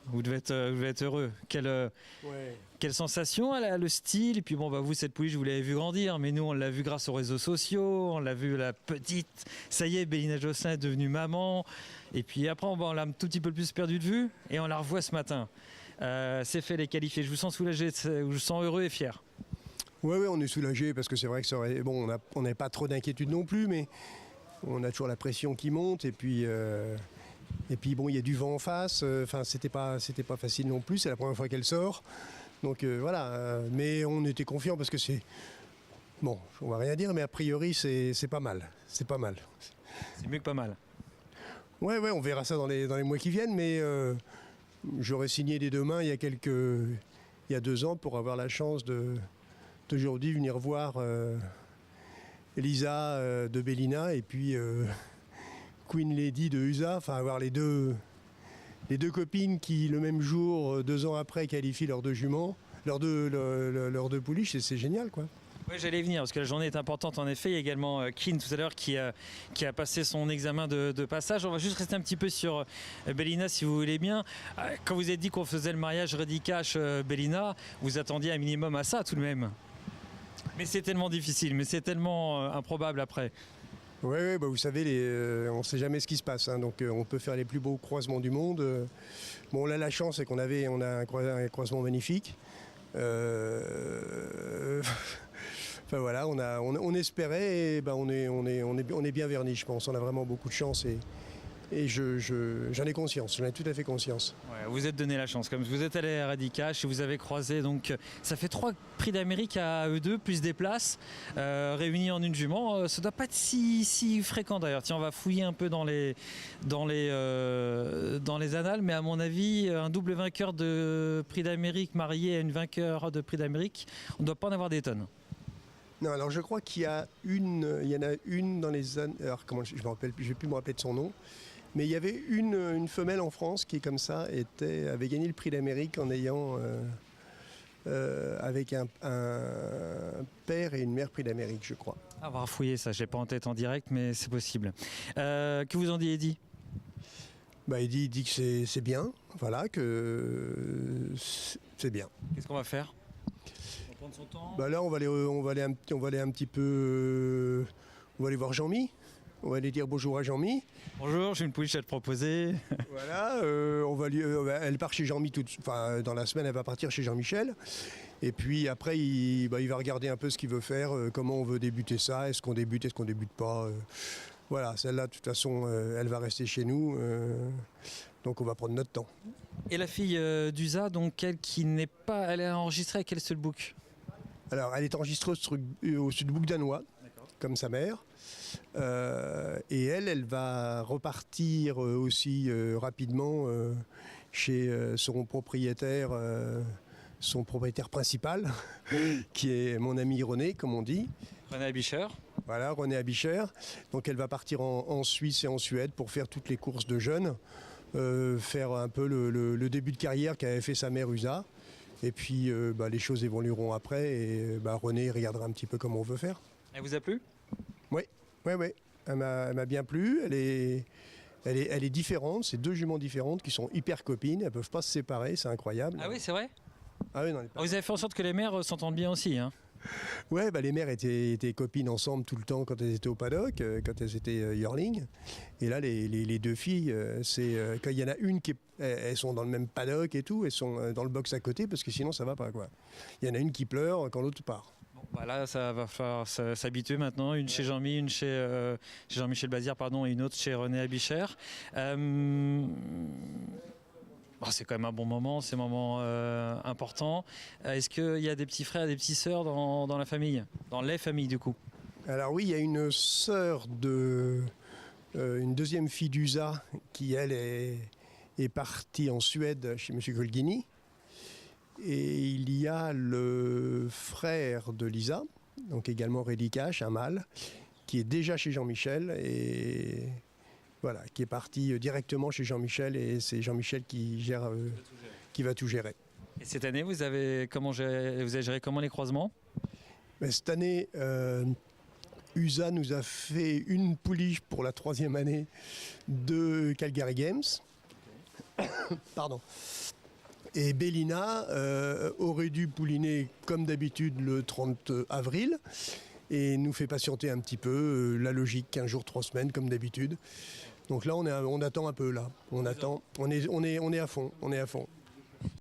Vous devez être heureux. Ouais. Quelle sensation, le style. Et puis bon, vous, cette pouliche, vous l'avez vu grandir. Mais nous, on l'a vu grâce aux réseaux sociaux. On l'a vu, la petite. Ça y est, Bélina Josselin est devenue maman. Et puis après, on l'a un tout petit peu plus perdu de vue. Et on la revoit ce matin. C'est fait, les qualifiés. Je vous sens soulagé, je vous sens heureux et fier. Ouais, on est soulagé parce que c'est vrai que ça aurait... Bon, on n'avait pas trop d'inquiétude non plus, mais on a toujours la pression qui monte. Et puis bon, il y a du vent en face. Enfin, c'était pas facile non plus. C'est la première fois qu'elle sort. Donc voilà. Mais on était confiants parce que c'est... Bon, on va rien dire, mais a priori, c'est pas mal. C'est pas mal. C'est mieux que pas mal. Ouais, on verra ça dans les mois qui viennent, mais j'aurais signé des deux mains il y a 2 ans pour avoir la chance d'aujourd'hui venir voir Lisa de Bélina et puis Queen Lady de USA, enfin avoir les deux copines qui le même jour, 2 ans après, qualifient leurs 2 juments, leurs deux pouliches, et c'est génial quoi. Oui, j'allais venir parce que la journée est importante en effet. Il y a également Keane tout à l'heure qui a passé son examen de passage. On va juste rester un petit peu sur Bélina si vous voulez bien. Quand vous avez dit qu'on faisait le mariage Reddy Cash Bélina, vous attendiez un minimum à ça tout de même. Mais c'est tellement difficile, mais c'est tellement improbable après. Oui, vous savez, on ne sait jamais ce qui se passe, hein, donc on peut faire les plus beaux croisements du monde. Bon, là, la chance, c'est qu'on a un croisement magnifique. Enfin voilà, on espérait, et on est bien vernis, je pense. On a vraiment beaucoup de chance et j'en ai conscience, j'en ai tout à fait conscience. Ouais, vous êtes donné la chance, comme vous êtes allé à Reddy Cash et vous avez croisé, donc ça fait 3 prix d'Amérique à eux deux, plus des places, réunis en une jument. Ça doit pas être si fréquent d'ailleurs. Tiens, on va fouiller un peu dans les annales, mais à mon avis, un double vainqueur de prix d'Amérique marié à une vainqueur de prix d'Amérique, on ne doit pas en avoir des tonnes. Non, alors je crois qu'il y en a une dans les années. Alors comment je vais plus me rappeler de son nom. Mais il y avait une femelle en France qui, comme ça, avait gagné le prix d'Amérique en ayant avec un père et une mère prix d'Amérique, je crois. On va fouiller ça, je l'ai pas en tête en direct, mais c'est possible. Que vous en dit Eddy ? Eddy dit que c'est bien, voilà, que c'est bien. Qu'est-ce qu'on va faire ? On va prendre son temps ? Là, on va aller un petit peu... on va aller voir Jean-Mi. On va aller dire bonjour à Jean-Mi. Bonjour, j'ai une pouliche à te proposer. Voilà, elle part chez Jean-Mi dans la semaine, elle va partir chez Jean-Michel. Et puis après, il va regarder un peu ce qu'il veut faire, comment on veut débuter ça, est-ce qu'on débute pas. Voilà, celle-là, de toute façon, elle va rester chez nous. Donc on va prendre notre temps. Et la fille d'USA, donc elle elle est enregistrée à quel seul book ? Alors, elle est enregistrée au sud-book danois, comme sa mère. Et elle va repartir aussi rapidement chez son propriétaire principal, qui est mon ami René, comme on dit. René Abicher. Voilà, René Abicher. Donc elle va partir en Suisse et en Suède pour faire toutes les courses de jeunes, faire un peu le début de carrière qu'avait fait sa mère USA. Et puis les choses évolueront après et René regardera un petit peu comment on veut faire. Elle vous a plu ? Oui. Elle m'a bien plu. Elle est différente. C'est 2 juments différentes qui sont hyper copines. Elles ne peuvent pas se séparer. C'est incroyable. Ah oui, c'est vrai ? Ah oui, non, vous avez fait en sorte que les mères s'entendent bien aussi, hein ? Ouais, les mères étaient copines ensemble tout le temps quand elles étaient au paddock, quand elles étaient yearling. Et là, les 2 filles, quand il y en a une elles sont dans le même paddock et tout, elles sont dans le box à côté parce que sinon ça va pas quoi. Il y en a une qui pleure quand l'autre part. Bon, là, ça va falloir s'habituer maintenant. Une chez Jean-Mi, une chez Jean-Michel Bazir, et une autre chez René Abicher. C'est quand même un bon moment, c'est un moment important. Est-ce qu'il y a des petits frères et des petites sœurs dans la famille ? Dans les familles, du coup ? Alors oui, il y a une sœur une deuxième fille d'USA qui, elle, est partie en Suède chez M. Colghini. Et il y a le frère de Lisa, donc également Reddy Cash, un mâle, qui est déjà chez Jean-Michel et voilà, qui est parti directement chez Jean-Michel et c'est Jean-Michel qui va tout gérer. Et cette année, vous avez géré comment les croisements ? Cette année, USA nous a fait une pouliche pour la 3e année de Calgary Games. Pardon. Et Bélina aurait dû pouliner comme d'habitude le 30 avril et nous fait patienter un petit peu, la logique 15 jours, 3 semaines comme d'habitude. Donc là on attend un peu là, on est à fond,